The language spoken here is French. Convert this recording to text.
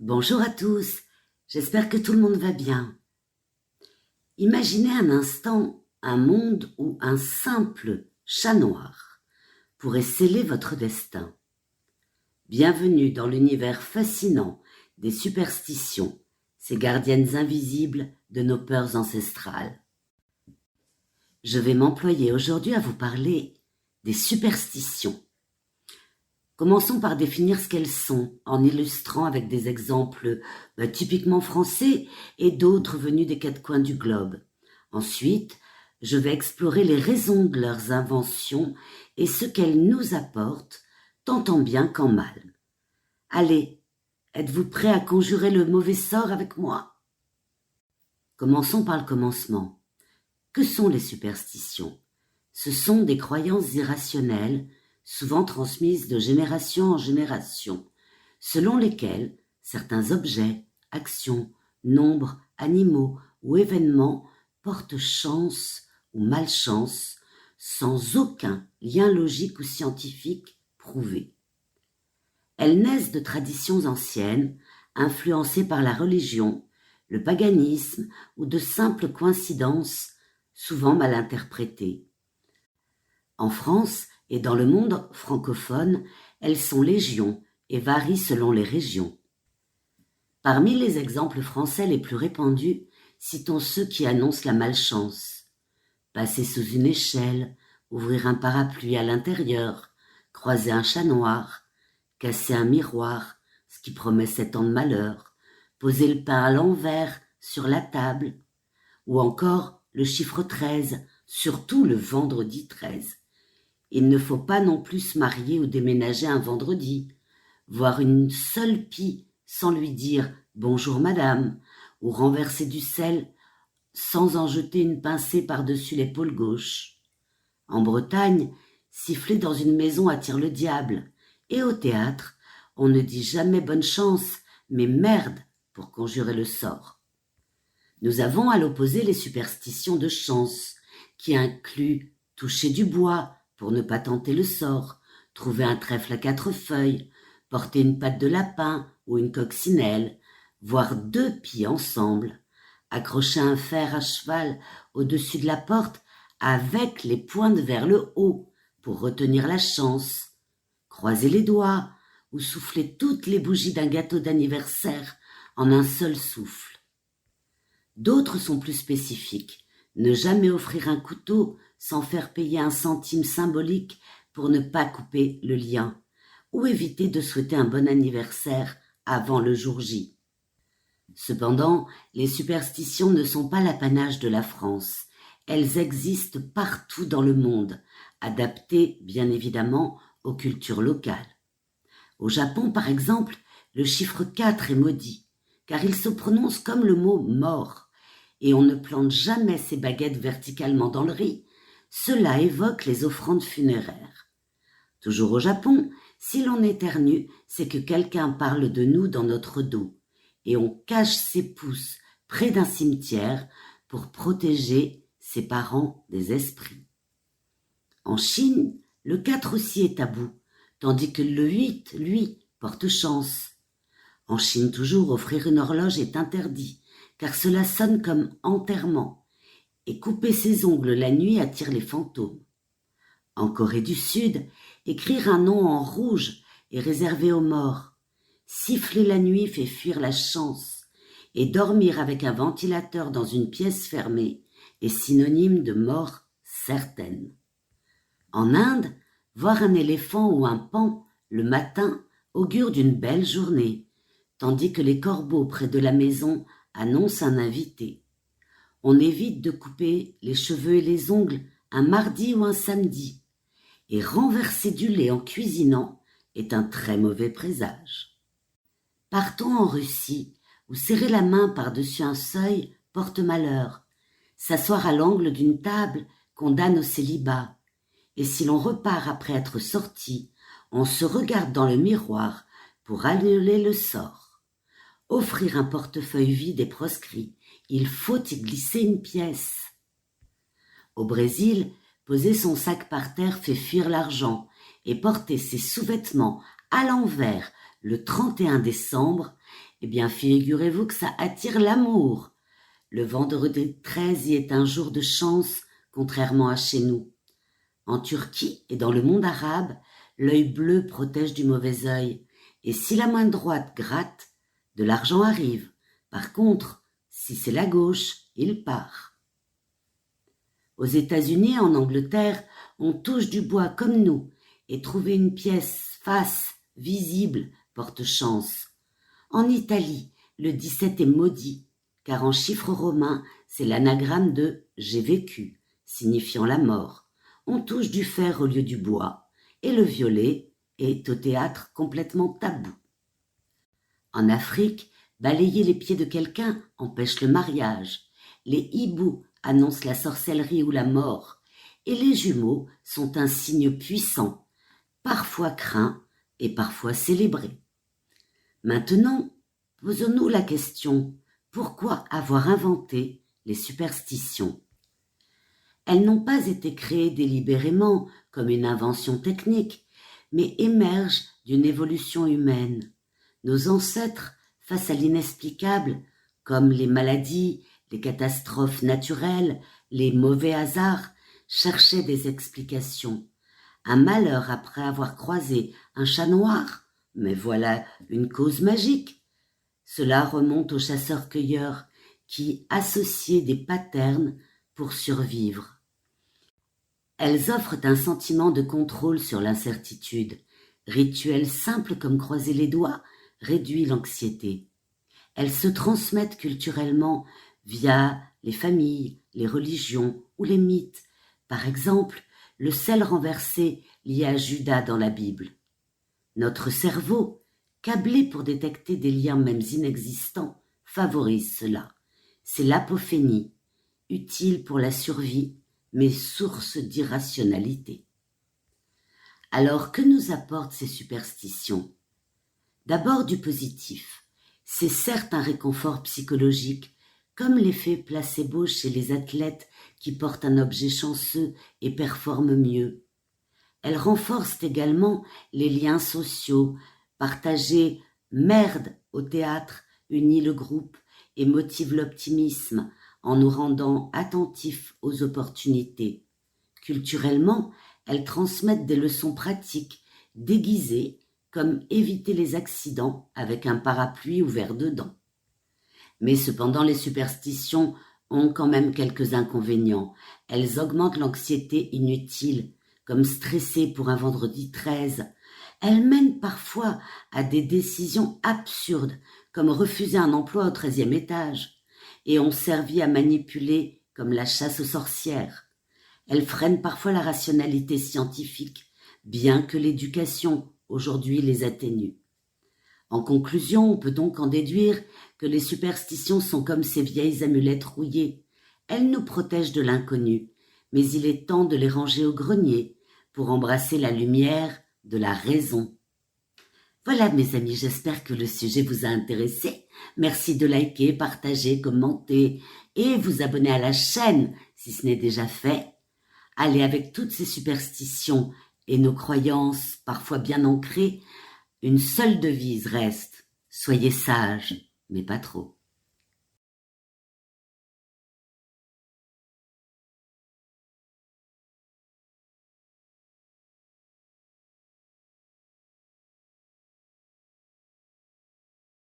Bonjour à tous, j'espère que tout le monde va bien. Imaginez un instant un monde où un simple chat noir pourrait sceller votre destin. Bienvenue dans l'univers fascinant des superstitions, ces gardiennes invisibles de nos peurs ancestrales. Je vais m'employer aujourd'hui à vous parler des superstitions. Commençons par définir ce qu'elles sont, en illustrant avec des exemples typiquement français et d'autres venus des quatre coins du globe. Ensuite, je vais explorer les raisons de leurs inventions et ce qu'elles nous apportent, tant en bien qu'en mal. Allez, êtes-vous prêts à conjurer le mauvais sort avec moi? Commençons par le commencement. Que sont les superstitions? Ce sont des croyances irrationnelles, souvent transmises de génération en génération, selon lesquelles certains objets, actions, nombres, animaux ou événements portent chance ou malchance sans aucun lien logique ou scientifique prouvé. Elles naissent de traditions anciennes, influencées par la religion, le paganisme ou de simples coïncidences, souvent mal interprétées. En France et dans le monde francophone, elles sont légion et varient selon les régions. Parmi les exemples français les plus répandus, citons ceux qui annoncent la malchance. Passer sous une échelle, ouvrir un parapluie à l'intérieur, croiser un chat noir, casser un miroir, ce qui promet 7 ans de malheur, poser le pain à l'envers sur la table, ou encore le chiffre 13, surtout le vendredi 13. Il ne faut pas non plus se marier ou déménager un vendredi, voir une seule pie sans lui dire « bonjour madame » ou renverser du sel sans en jeter une pincée par-dessus l'épaule gauche. En Bretagne, siffler dans une maison attire le diable, et au théâtre, on ne dit jamais bonne chance, mais merde pour conjurer le sort. Nous avons à l'opposé les superstitions de chance, qui incluent toucher du bois pour ne pas tenter le sort, trouver un trèfle à 4 feuilles, porter une patte de lapin ou une coccinelle, voir 2 pies ensemble, accrocher un fer à cheval au-dessus de la porte avec les pointes vers le haut pour retenir la chance, croiser les doigts ou souffler toutes les bougies d'un gâteau d'anniversaire en un seul souffle. D'autres sont plus spécifiques. Ne jamais offrir un couteau sans faire payer un centime symbolique pour ne pas couper le lien, ou éviter de souhaiter un bon anniversaire avant le jour J. Cependant, les superstitions ne sont pas l'apanage de la France. Elles existent partout dans le monde, adaptées bien évidemment aux cultures locales. Au Japon, par exemple, le chiffre 4 est maudit, car il se prononce comme le mot mort, et on ne plante jamais ses baguettes verticalement dans le riz. Cela évoque les offrandes funéraires. Toujours au Japon, si l'on éternue, c'est que quelqu'un parle de nous dans notre dos, et on cache ses pouces près d'un cimetière pour protéger ses parents des esprits. En Chine, le 4 aussi est tabou, tandis que le 8, lui, porte chance. En Chine toujours, offrir une horloge est interdit, car cela sonne comme enterrement, et couper ses ongles la nuit attire les fantômes. En Corée du Sud, écrire un nom en rouge est réservé aux morts. Siffler la nuit fait fuir la chance, et dormir avec un ventilateur dans une pièce fermée est synonyme de mort certaine. En Inde, voir un éléphant ou un paon le matin augure d'une belle journée, tandis que les corbeaux près de la maison annoncent un invité. On évite de couper les cheveux et les ongles un mardi ou un samedi, et renverser du lait en cuisinant est un très mauvais présage. Partons en Russie, où serrer la main par-dessus un seuil porte malheur, s'asseoir à l'angle d'une table condamne au célibat, et si l'on repart après être sorti, on se regarde dans le miroir pour annuler le sort. Offrir un portefeuille vide est proscrit, il faut y glisser une pièce. Au Brésil, poser son sac par terre fait fuir l'argent, et porter ses sous-vêtements à l'envers le 31 décembre Eh bien, figurez-vous que ça attire l'amour. Le vendredi 13 y est un jour de chance, contrairement à chez nous. En Turquie et dans le monde arabe, l'œil bleu protège du mauvais œil. Et si la main droite gratte, de l'argent arrive. Par contre, si c'est la gauche, il part. Aux États-Unis et en Angleterre, on touche du bois comme nous, et trouver une pièce face, visible, porte chance. En Italie, le 17 est maudit, car en chiffres romains, c'est l'anagramme de « j'ai vécu », signifiant la mort. On touche du fer au lieu du bois, et le violet est au théâtre complètement tabou. En Afrique, balayer les pieds de quelqu'un empêche le mariage. Les hiboux annoncent la sorcellerie ou la mort, et les jumeaux sont un signe puissant, parfois craint et parfois célébré. Maintenant, posons-nous la question, pourquoi avoir inventé les superstitions ? Elles n'ont pas été créées délibérément comme une invention technique, mais émergent d'une évolution humaine. Nos ancêtres, face à l'inexplicable, comme les maladies, les catastrophes naturelles, les mauvais hasards, cherchaient des explications. Un malheur après avoir croisé un chat noir, mais voilà une cause magique. Cela remonte aux chasseurs-cueilleurs qui associaient des patterns pour survivre. Elles offrent un sentiment de contrôle sur l'incertitude. Rituel simple comme croiser les doigts réduit l'anxiété. Elles se transmettent culturellement via les familles, les religions ou les mythes. Par exemple, le sel renversé lié à Judas dans la Bible. Notre cerveau, câblé pour détecter des liens même inexistants, favorise cela. C'est l'apophénie, utile pour la survie, mais source d'irrationalité. Alors, que nous apportent ces superstitions ? D'abord du positif. C'est certes un réconfort psychologique, comme l'effet placebo chez les athlètes qui portent un objet chanceux et performent mieux. Elles renforcent également les liens sociaux, partager merde au théâtre unit le groupe et motive l'optimisme en nous rendant attentifs aux opportunités. Culturellement, elles transmettent des leçons pratiques, déguisées, comme éviter les accidents avec un parapluie ouvert dedans. Mais cependant, les superstitions ont quand même quelques inconvénients. Elles augmentent l'anxiété inutile, comme stresser pour un vendredi 13. Elles mènent parfois à des décisions absurdes, comme refuser un emploi au 13e étage, et ont servi à manipuler comme la chasse aux sorcières. Elles freinent parfois la rationalité scientifique, bien que l'éducation aujourd'hui les atténue. En conclusion, on peut donc en déduire que les superstitions sont comme ces vieilles amulettes rouillées. Elles nous protègent de l'inconnu, mais il est temps de les ranger au grenier pour embrasser la lumière de la raison. Voilà mes amis, j'espère que le sujet vous a intéressé. Merci de liker, partager, commenter et vous abonner à la chaîne si ce n'est déjà fait. Allez, avec toutes ces superstitions et nos croyances parfois bien ancrées, une seule devise reste, soyez sages, mais pas trop.